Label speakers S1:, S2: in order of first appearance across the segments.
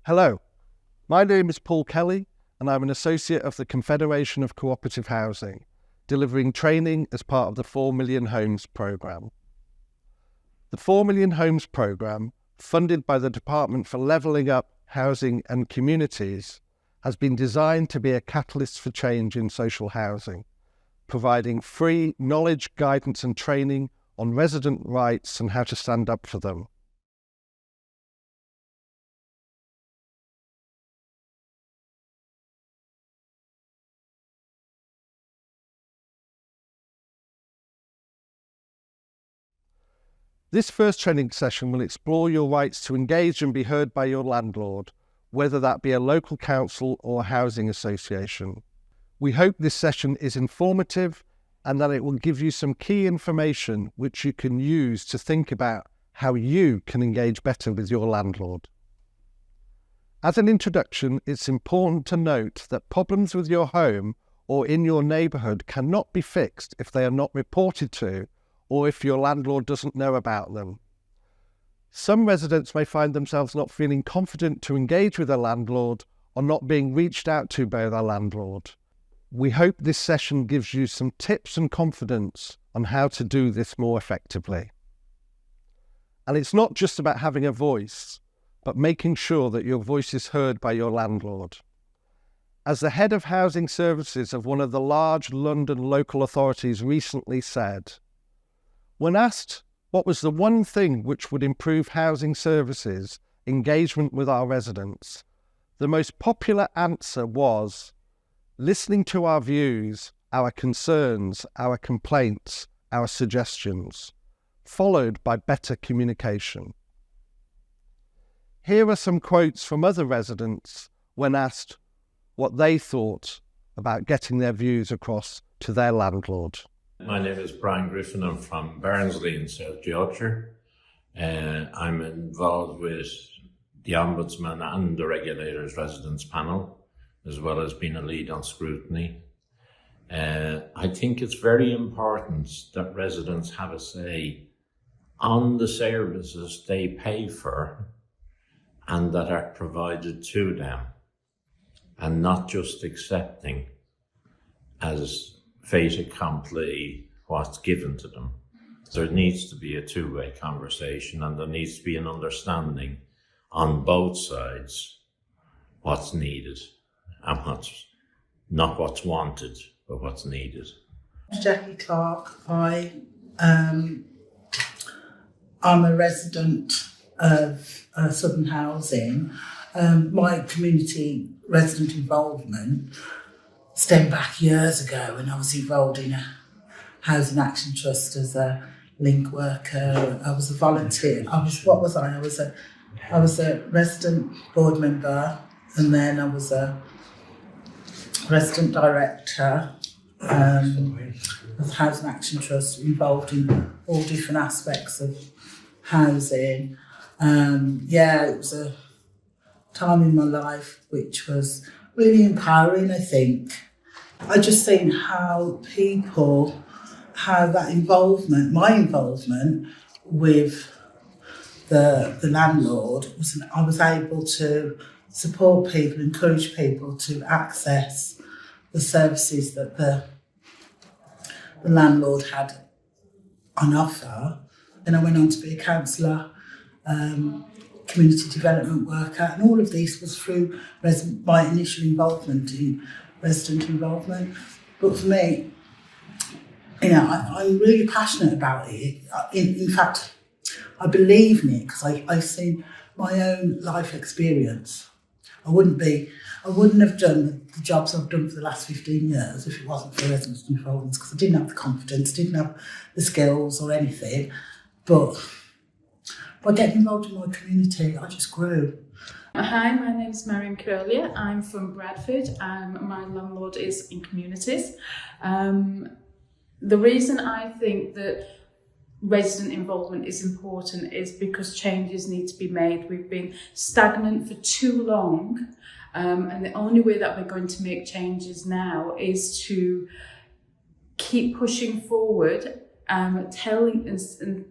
S1: Hello, my name is Paul Kelly and I'm an associate of the Confederation of Cooperative Housing, delivering training as part of the 4 Million Homes programme. The 4 Million Homes programme, funded by the Department for Levelling Up Housing and Communities, has been designed to be a catalyst for change in social housing, providing free knowledge, guidance and training on resident rights and how to stand up for them. This first training session will explore your rights to engage and be heard by your landlord, whether that be a local council or a housing association. We hope this session is informative and that it will give you some key information which you can use to think about how you can engage better with your landlord. As an introduction, it's important to note that problems with your home or in your neighbourhood cannot be fixed if they are not reported to or if your landlord doesn't know about them. Some residents may find themselves not feeling confident to engage with a landlord or not being reached out to by their landlord. We hope this session gives you some tips and confidence on how to do this more effectively. And it's not just about having a voice, but making sure that your voice is heard by your landlord. As the head of housing services of one of the large London local authorities recently said, when asked what was the one thing which would improve housing services engagement with our residents, the most popular answer was listening to our views, our concerns, our complaints, our suggestions, followed by better communication. Here are some quotes from other residents when asked what they thought about getting their views across to their landlord.
S2: My name is Brian Griffin. I'm from Barnsley in South Yorkshire. I'm involved with the Ombudsman and the Regulators Residence Panel, as well as being a lead on scrutiny. I think it's very important that residents have a say on the services they pay for and that are provided to them, and not just accepting as fait accompli what's given to them. There needs to be a two-way conversation, and there needs to be an understanding on both sides what's needed and what's not what's wanted, but what's needed.
S3: Jackie Clark. I'm a resident of Southern Housing. My community resident involvement stemmed back years ago when I was involved in a Housing Action Trust as a link worker. I was a volunteer. I was a resident board member, and then I was a resident director of Housing Action Trust, involved in all different aspects of housing. It was a time in my life which was really empowering, I think. I just seen how people have that involvement, my involvement with the landlord, I was able to support people, encourage people to access the services that the landlord had on offer. Then I went on to be a counsellor, community development worker, and all of this was through my initial involvement in resident involvement. But for me, I'm really passionate about it. In fact, I believe in it because I've seen my own life experience. I wouldn't have done the jobs I've done for the last 15 years if it wasn't for resident involvement, because I didn't have the confidence, didn't have the skills or anything. But by getting involved in my community, I just grew.
S4: Hi, my name is Mariam Curlier. I'm from Bradford. My landlord is in communities. The reason I think that resident involvement is important is because changes need to be made. We've been stagnant for too long, and the only way that we're going to make changes now is to keep pushing forward, telling and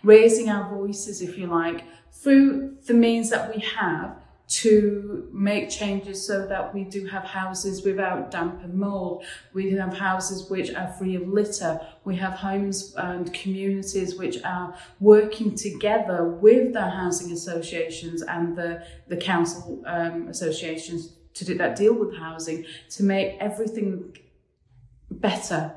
S4: raising our voices, if you like, through the means that we have, to make changes so that we do have houses without damp and mould. We have houses which are free of litter. We have homes and communities which are working together with the housing associations and the council associations that deal with housing to make everything better.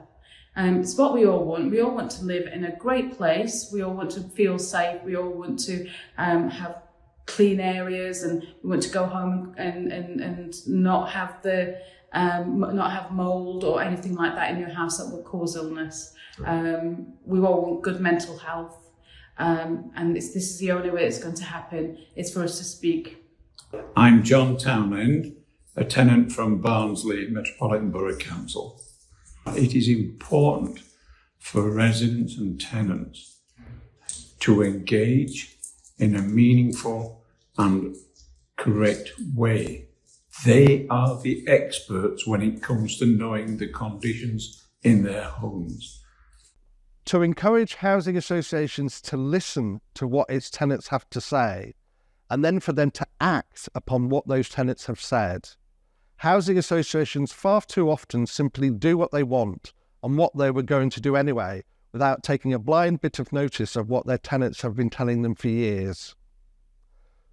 S4: It's what we all want. We all want to live in a great place. We all want to feel safe. We all want to have clean areas, and we want to go home and not have not have mold or anything like that in your house that will cause illness. We all want good mental health, and this is the only way it's going to happen. Is for us to speak.
S5: I'm John Townend, a tenant from Barnsley Metropolitan Borough Council. It is important for residents and tenants to engage in a meaningful and correct way. They are the experts when it comes to knowing the conditions in their homes.
S1: To encourage housing associations to listen to what its tenants have to say, and then for them to act upon what those tenants have said, housing associations far too often simply do what they want and what they were going to do anyway, without taking a blind bit of notice of what their tenants have been telling them for years.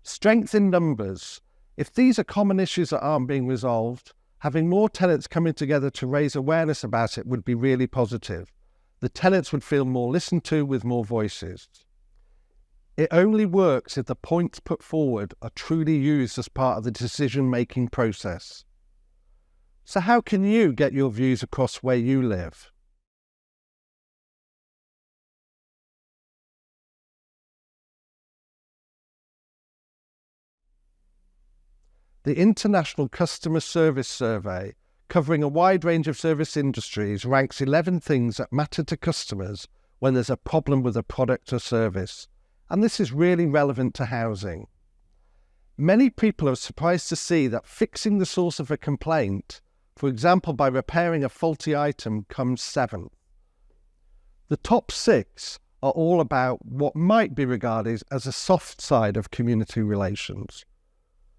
S1: Strength in numbers. If these are common issues that aren't being resolved, having more tenants coming together to raise awareness about it would be really positive. The tenants would feel more listened to with more voices. It only works if the points put forward are truly used as part of the decision-making process. So how can you get your views across where you live? The International Customer Service Survey, covering a wide range of service industries, ranks 11 things that matter to customers when there's a problem with a product or service. And this is really relevant to housing. Many people are surprised to see that fixing the source of a complaint, for example by repairing a faulty item, comes 7th. The top 6 are all about what might be regarded as a soft side of community relations.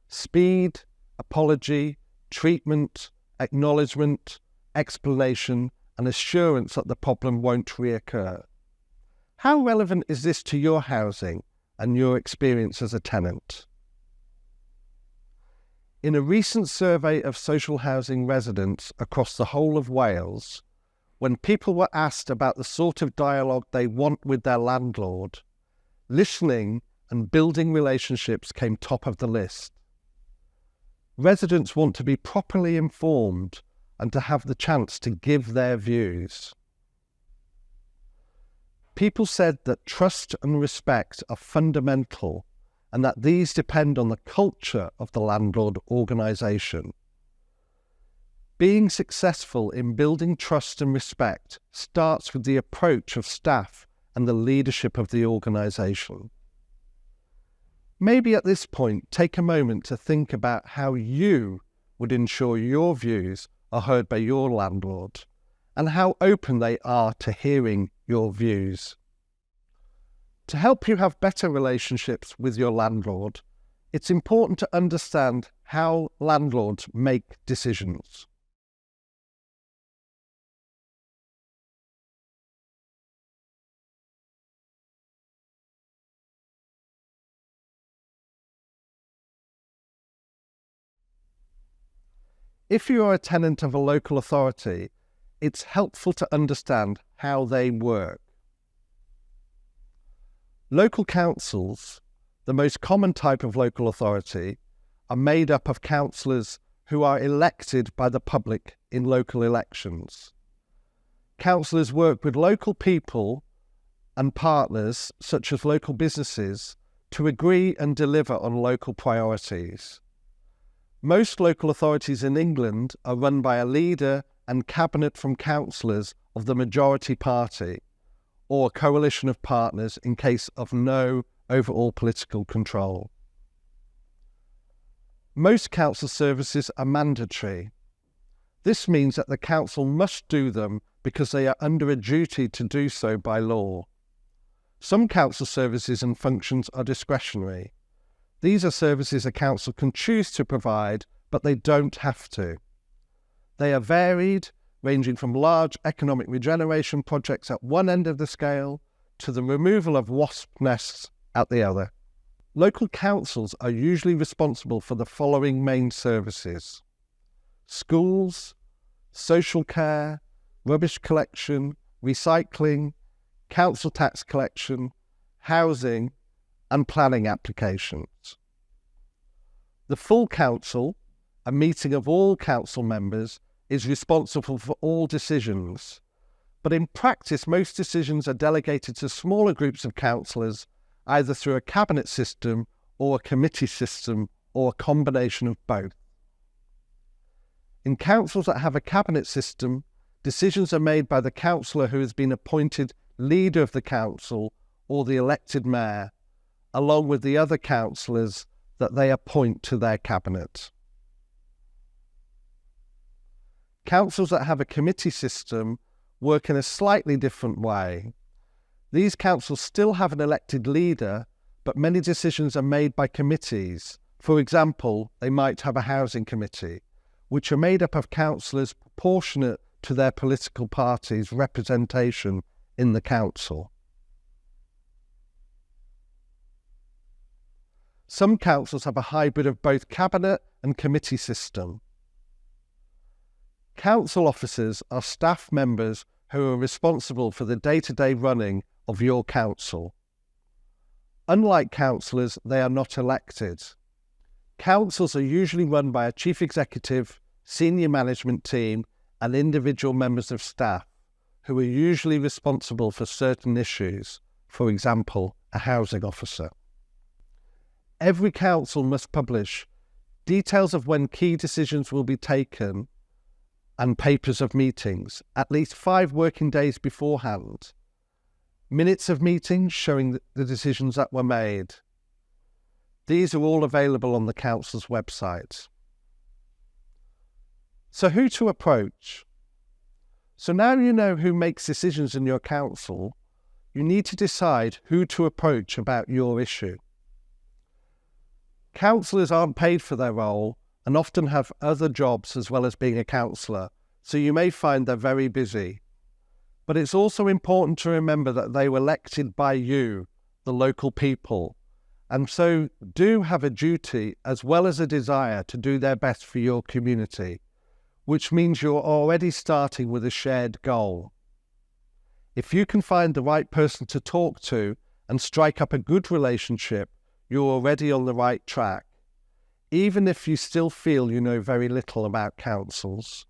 S1: Speed, apology, treatment, acknowledgement, explanation, and assurance that the problem won't reoccur. How relevant is this to your housing and your experience as a tenant? In a recent survey of social housing residents across the whole of Wales, when people were asked about the sort of dialogue they want with their landlord, listening and building relationships came top of the list. Residents want to be properly informed and to have the chance to give their views. People said that trust and respect are fundamental and that these depend on the culture of the landlord organisation. Being successful in building trust and respect starts with the approach of staff and the leadership of the organisation. Maybe at this point, take a moment to think about how you would ensure your views are heard by your landlord and how open they are to hearing your views. To help you have better relationships with your landlord, it's important to understand how landlords make decisions. If you are a tenant of a local authority, it's helpful to understand how they work. Local councils, the most common type of local authority, are made up of councillors who are elected by the public in local elections. Councillors work with local people and partners, such as local businesses, to agree and deliver on local priorities. Most local authorities in England are run by a leader and cabinet from councillors of the majority party, or a coalition of partners in case of no overall political control. Most council services are mandatory. This means that the council must do them because they are under a duty to do so by law. Some council services and functions are discretionary. These are services a council can choose to provide, but they don't have to. They are varied, ranging from large economic regeneration projects at one end of the scale to the removal of wasp nests at the other. Local councils are usually responsible for the following main services: schools, social care, rubbish collection, recycling, council tax collection, housing, and planning applications. The full council, a meeting of all council members, is responsible for all decisions, but in practice most decisions are delegated to smaller groups of councillors, either through a cabinet system or a committee system or a combination of both. In councils that have a cabinet system, decisions are made by the councillor who has been appointed leader of the council or the elected mayor, along with the other councillors that they appoint to their cabinet. Councils that have a committee system work in a slightly different way. These councils still have an elected leader, but many decisions are made by committees. For example, they might have a housing committee, which are made up of councillors proportionate to their political party's representation in the council. Some councils have a hybrid of both cabinet and committee system. Council officers are staff members who are responsible for the day-to-day running of your council. Unlike councillors, they are not elected. Councils are usually run by a chief executive, senior management team, and individual members of staff who are usually responsible for certain issues, for example, a housing officer. Every council must publish details of when key decisions will be taken and papers of meetings, at least 5 working days beforehand. Minutes of meetings showing the decisions that were made. These are all available on the council's website. So who to approach? So now you know who makes decisions in your council, you need to decide who to approach about your issue. Councillors aren't paid for their role and often have other jobs as well as being a councillor, so you may find they're very busy. But it's also important to remember that they were elected by you, the local people, and so do have a duty as well as a desire to do their best for your community, which means you're already starting with a shared goal. If you can find the right person to talk to and strike up a good relationship, you're already on the right track, even if you still feel you know very little about councils.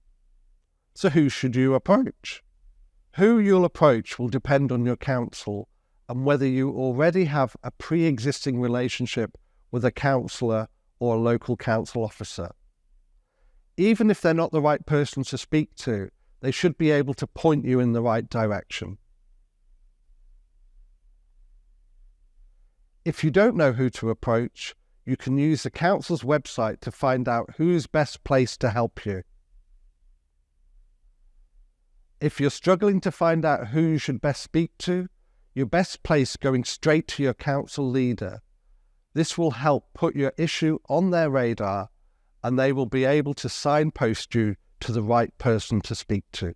S1: So who should you approach? Who you'll approach will depend on your council and whether you already have a pre-existing relationship with a councillor or a local council officer. Even if they're not the right person to speak to, they should be able to point you in the right direction. If you don't know who to approach, you can use the council's website to find out who's best placed to help you. If you're struggling to find out who you should best speak to, you're best placed going straight to your council leader. This will help put your issue on their radar and they will be able to signpost you to the right person to speak to.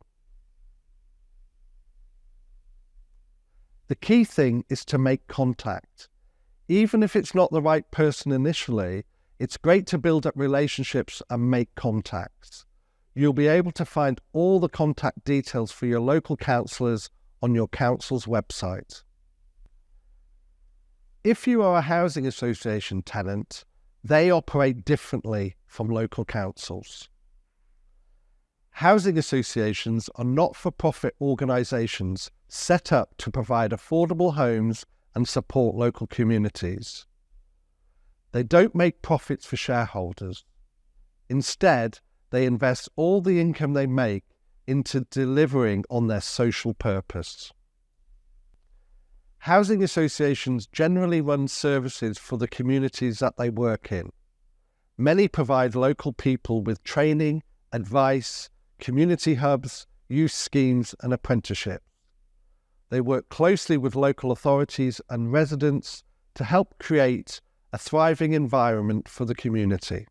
S1: The key thing is to make contact. Even if it's not the right person initially, it's great to build up relationships and make contacts. You'll be able to find all the contact details for your local councillors on your council's website. If you are a housing association tenant, they operate differently from local councils. Housing associations are not-for-profit organisations set up to provide affordable homes and support local communities. They don't make profits for shareholders. Instead, they invest all the income they make into delivering on their social purpose. Housing associations generally run services for the communities that they work in. Many provide local people with training, advice, community hubs, youth schemes and apprenticeships. They work closely with local authorities and residents to help create a thriving environment for the community.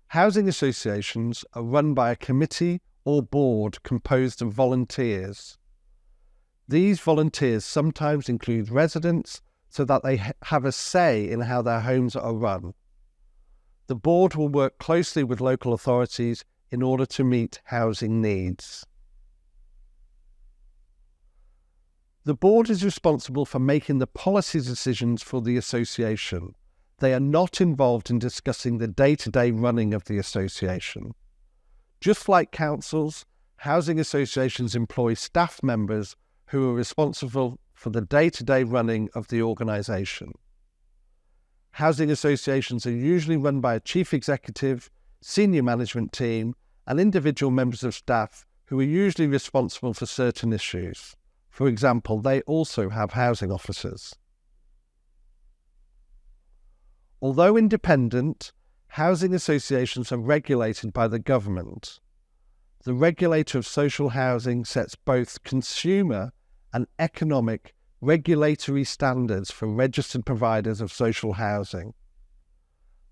S1: Housing associations are run by a committee or board composed of volunteers. These volunteers sometimes include residents so that they have a say in how their homes are run. The board will work closely with local authorities in order to meet housing needs. The board is responsible for making the policy decisions for the association. They are not involved in discussing the day-to-day running of the association. Just like councils, housing associations employ staff members who are responsible for the day-to-day running of the organisation. Housing associations are usually run by a chief executive, senior management team, and individual members of staff who are usually responsible for certain issues. For example, they also have housing officers. Although independent, housing associations are regulated by the government. The regulator of social housing sets both consumer and economic regulatory standards for registered providers of social housing.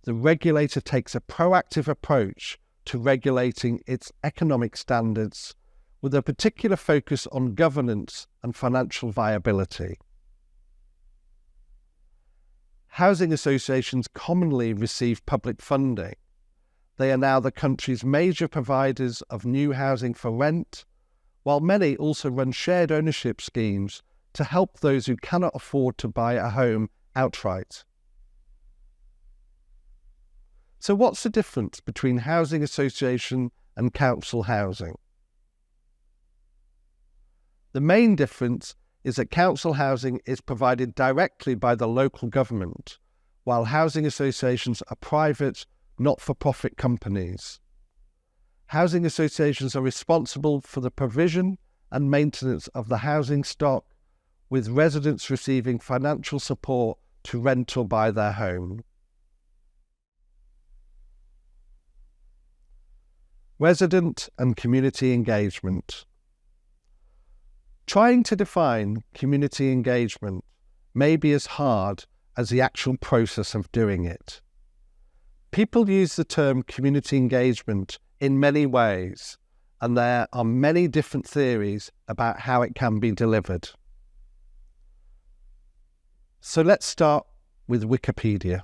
S1: The regulator takes a proactive approach to regulating its economic standards with a particular focus on governance and financial viability. Housing associations commonly receive public funding. They are now the country's major providers of new housing for rent, while many also run shared ownership schemes to help those who cannot afford to buy a home outright. So what's the difference between housing association and council housing? The main difference is that council housing is provided directly by the local government, while housing associations are private, not-for-profit companies. Housing associations are responsible for the provision and maintenance of the housing stock, with residents receiving financial support to rent or buy their home. Resident and community engagement. Trying to define community engagement may be as hard as the actual process of doing it. People use the term community engagement in many ways, and there are many different theories about how it can be delivered. So let's start with Wikipedia.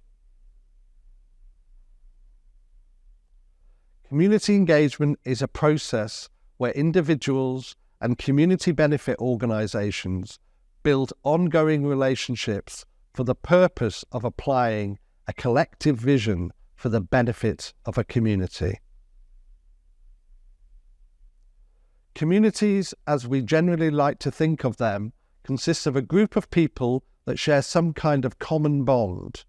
S1: Community engagement is a process where individuals and community benefit organisations build ongoing relationships for the purpose of applying a collective vision for the benefit of a community. Communities, as we generally like to think of them, consist of a group of people that share some kind of common bond.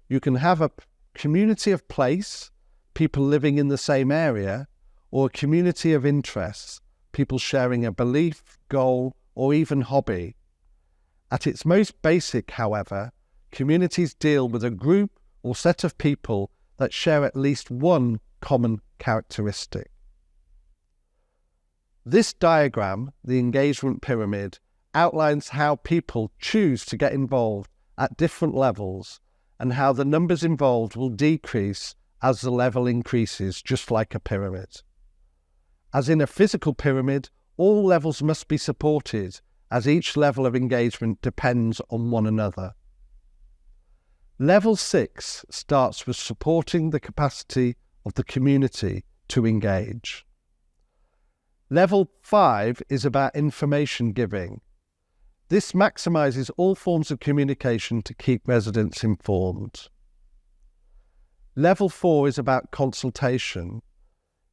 S1: You can have a community of place, people living in the same area, or a community of interests, people sharing a belief, goal, or even hobby. At its most basic, however, communities deal with a group or set of people that share at least one common characteristic. This diagram, the engagement pyramid, outlines how people choose to get involved at different levels and how the numbers involved will decrease as the level increases, just like a pyramid. As in a physical pyramid, all levels must be supported, as each level of engagement depends on one another. Level 6 starts with supporting the capacity of the community to engage. Level 5 is about information giving. This maximises all forms of communication to keep residents informed. Level 4 is about consultation.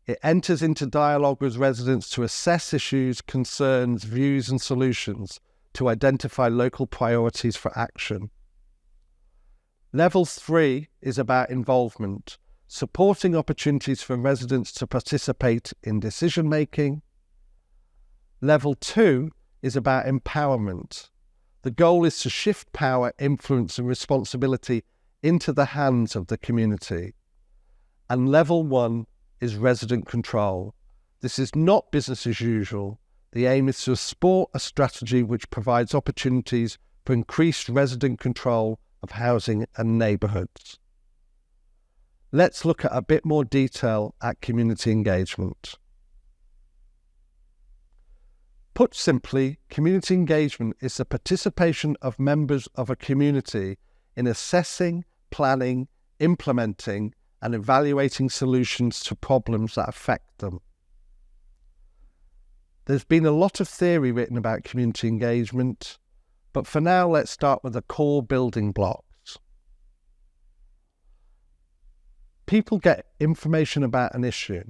S1: It enters into dialogue with residents to assess issues, concerns, views and solutions to identify local priorities for action. Level 3 is about involvement, supporting opportunities for residents to participate in decision-making. Level 2 is about empowerment. The goal is to shift power, influence and responsibility into the hands of the community. And Level 1 is resident control. This is not business as usual. The aim is to support a strategy which provides opportunities for increased resident control of housing and neighbourhoods. Let's look at a bit more detail at community engagement. Put simply, community engagement is the participation of members of a community in assessing, planning, implementing, and evaluating solutions to problems that affect them. There's been a lot of theory written about community engagement, but for now let's start with the core building blocks. People get information about an issue.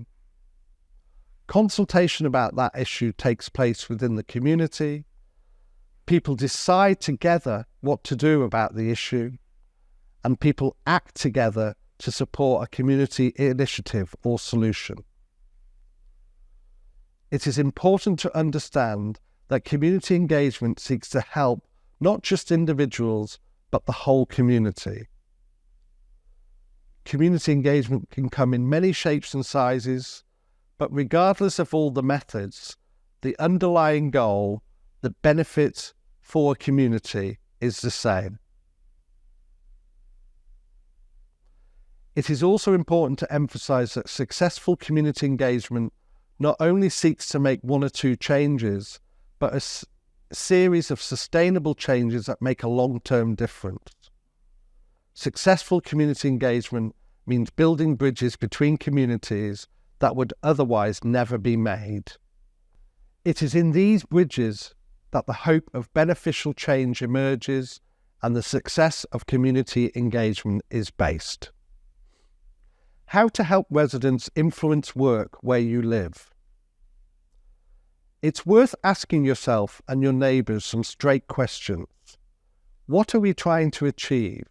S1: Consultation about that issue takes place within the community. People decide together what to do about the issue, and people act together to support a community initiative or solution. It is important to understand that community engagement seeks to help not just individuals, but the whole community. Community engagement can come in many shapes and sizes, but regardless of all the methods, the underlying goal, the benefit for a community, is the same. It is also important to emphasize that successful community engagement not only seeks to make one or two changes, but a series of sustainable changes that make a long-term difference. Successful community engagement means building bridges between communities that would otherwise never be made. It is in these bridges that the hope of beneficial change emerges and the success of community engagement is based. How to help residents influence work where you live. It's worth asking yourself and your neighbours some straight questions. What are we trying to achieve?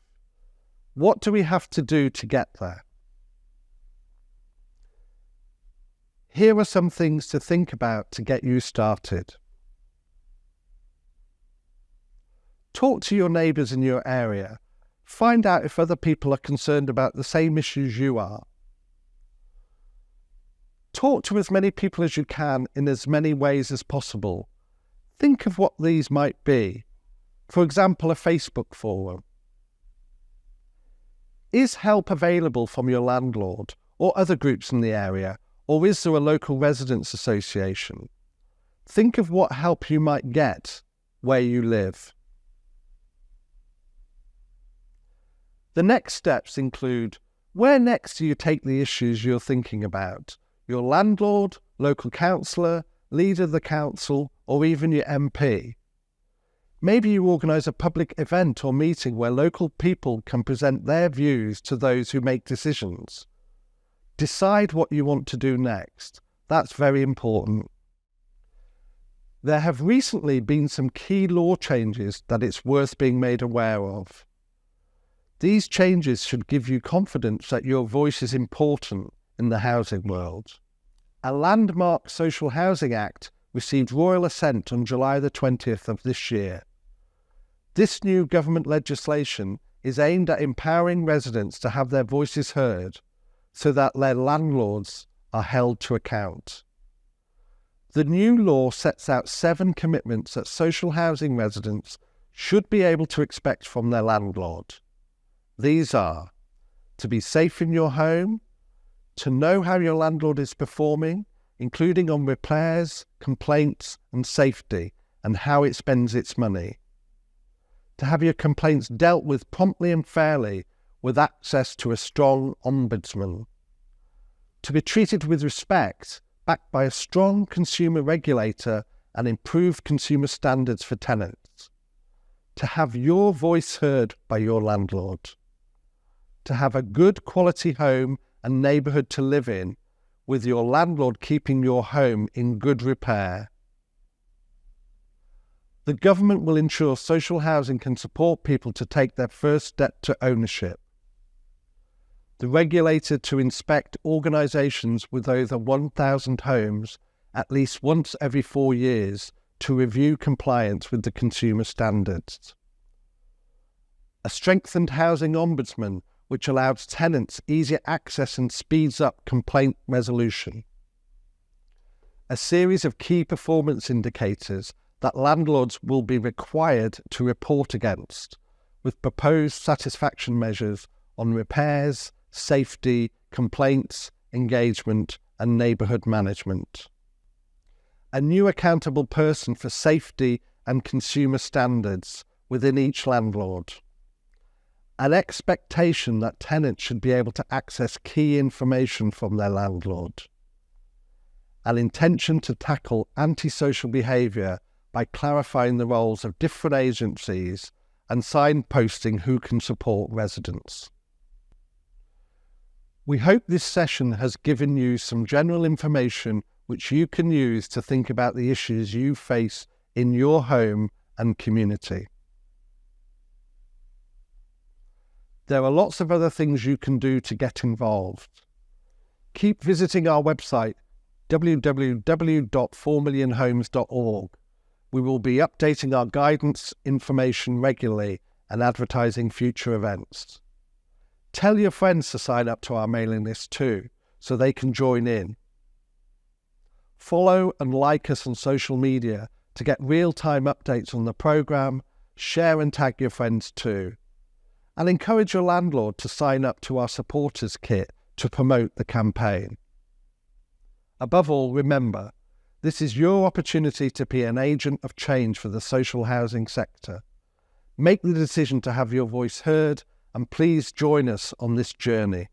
S1: What do we have to do to get there? Here are some things to think about to get you started. Talk to your neighbours in your area. Find out if other people are concerned about the same issues you are. Talk to as many people as you can in as many ways as possible. Think of what these might be. For example, a Facebook forum. Is help available from your landlord or other groups in the area, or is there a local residents association? Think of what help you might get where you live. The next steps include, where next do you take the issues you're thinking about? Your landlord, local councillor, leader of the council, or even your MP. Maybe you organise a public event or meeting where local people can present their views to those who make decisions. Decide what you want to do next. That's very important. There have recently been some key law changes that it's worth being made aware of. These changes should give you confidence that your voice is important in the housing world. A landmark Social Housing Act received royal assent on July the 20th of this year. This new government legislation is aimed at empowering residents to have their voices heard so that their landlords are held to account. The new law sets out 7 commitments that social housing residents should be able to expect from their landlord. These are to be safe in your home, to know how your landlord is performing, including on repairs, complaints and safety, and how it spends its money. To have your complaints dealt with promptly and fairly with access to a strong ombudsman. To be treated with respect, backed by a strong consumer regulator and improved consumer standards for tenants. To have your voice heard by your landlord. To have a good quality home and neighbourhood to live in, with your landlord keeping your home in good repair. The government will ensure social housing can support people to take their first step to ownership. The regulator to inspect organisations with over 1,000 homes at least once every 4 years to review compliance with the consumer standards. A strengthened housing ombudsman which allows tenants easier access and speeds up complaint resolution. A series of key performance indicators that landlords will be required to report against, with proposed satisfaction measures on repairs, safety, complaints, engagement, and neighbourhood management. A new accountable person for safety and consumer standards within each landlord. An expectation that tenants should be able to access key information from their landlord. An intention to tackle antisocial behaviour by clarifying the roles of different agencies and signposting who can support residents. We hope this session has given you some general information which you can use to think about the issues you face in your home and community. There are lots of other things you can do to get involved. Keep visiting our website, www.4millionhomes.org. We will be updating our guidance information regularly and advertising future events. Tell your friends to sign up to our mailing list too, so they can join in. Follow and like us on social media to get real-time updates on the programme, share and tag your friends too, and encourage your landlord to sign up to our supporters kit to promote the campaign. Above all, remember, this is your opportunity to be an agent of change for the social housing sector. Make the decision to have your voice heard, and please join us on this journey.